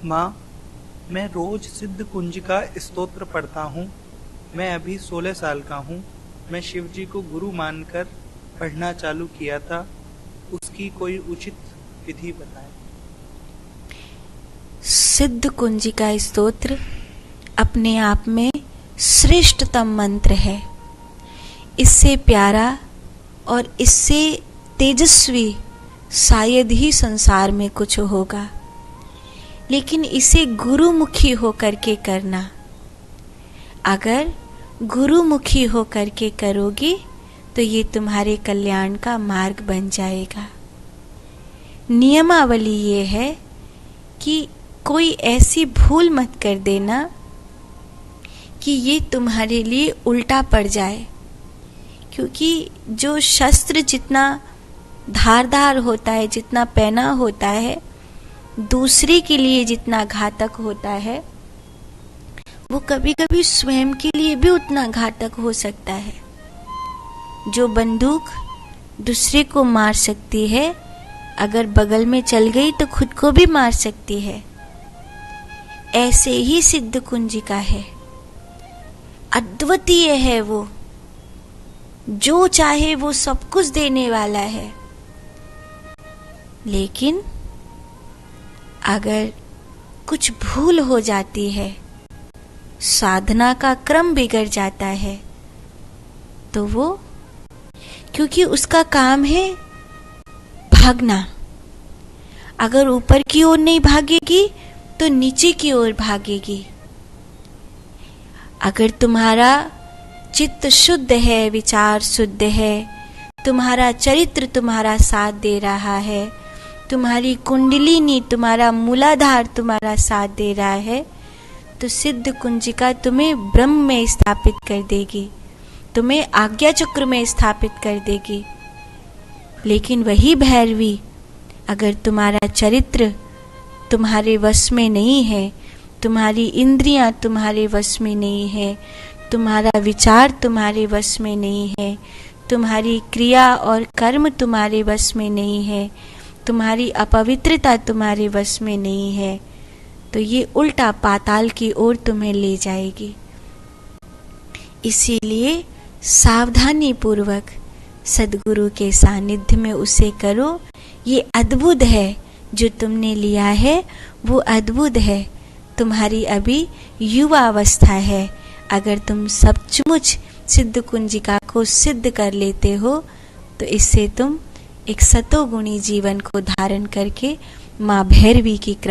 माँ, मैं रोज सिद्ध कुंज का स्तोत्र पढ़ता हूँ। मैं अभी 16 साल का हूँ। मैं शिव जी को गुरु मानकर पढ़ना चालू किया था। उसकी कोई उचित विधि बताएं। सिद्ध कुंज का स्तोत्र अपने आप में श्रेष्ठतम मंत्र है। इससे प्यारा और इससे तेजस्वी शायद ही संसार में कुछ होगा, लेकिन इसे गुरुमुखी होकर के करना। अगर गुरुमुखी होकर के करोगे तो ये तुम्हारे कल्याण का मार्ग बन जाएगा। नियमावली ये है कि कोई ऐसी भूल मत कर देना कि ये तुम्हारे लिए उल्टा पड़ जाए, क्योंकि जो शस्त्र जितना धारदार होता है, जितना पैना होता है, दूसरे के लिए जितना घातक होता है, वो कभी कभी स्वयं के लिए भी उतना घातक हो सकता है। जो बंदूक दूसरे को मार सकती है, अगर बगल में चल गई तो खुद को भी मार सकती है। ऐसे ही सिद्ध कुंजिका है, अद्वितीय है। वो जो चाहे वो सब कुछ देने वाला है, लेकिन अगर कुछ भूल हो जाती है, साधना का क्रम बिगड़ जाता है, तो वो, क्योंकि उसका काम है भागना, अगर ऊपर की ओर नहीं भागेगी तो नीचे की ओर भागेगी। अगर तुम्हारा चित्त शुद्ध है, विचार शुद्ध है, तुम्हारा चरित्र तुम्हारा साथ दे रहा है, तुम्हारी कुंडलिनी, तुम्हारा मूलाधार तुम्हारा साथ दे रहा है, तो सिद्ध कुंजिका तुम्हें ब्रह्म में स्थापित कर देगी, तुम्हें आज्ञा चक्र में स्थापित कर देगी। लेकिन वही भैरवी, अगर तुम्हारा चरित्र तुम्हारे वश में नहीं है, तुम्हारी इंद्रियां तुम्हारे वश में नहीं है, तुम्हारा विचार तुम्हारे वश में नहीं है, तुम्हारी क्रिया और कर्म तुम्हारे वश में नहीं है, तुम्हारी अपवित्रता तुम्हारे वश में नहीं है, तो ये उल्टा पाताल की ओर तुम्हें ले जाएगी। इसीलिए सावधानी पूर्वक सद्गुरु के सानिध्य में उसे करो। ये अद्भुत है, जो तुमने लिया है वो अद्भुत है। तुम्हारी अभी युवा अवस्था है। अगर तुम सचमुच सिद्ध कुंजिका को सिद्ध कर लेते हो, तो इससे तुम एक सतोगुणी जीवन को धारण करके माँ भैरवी की कृपा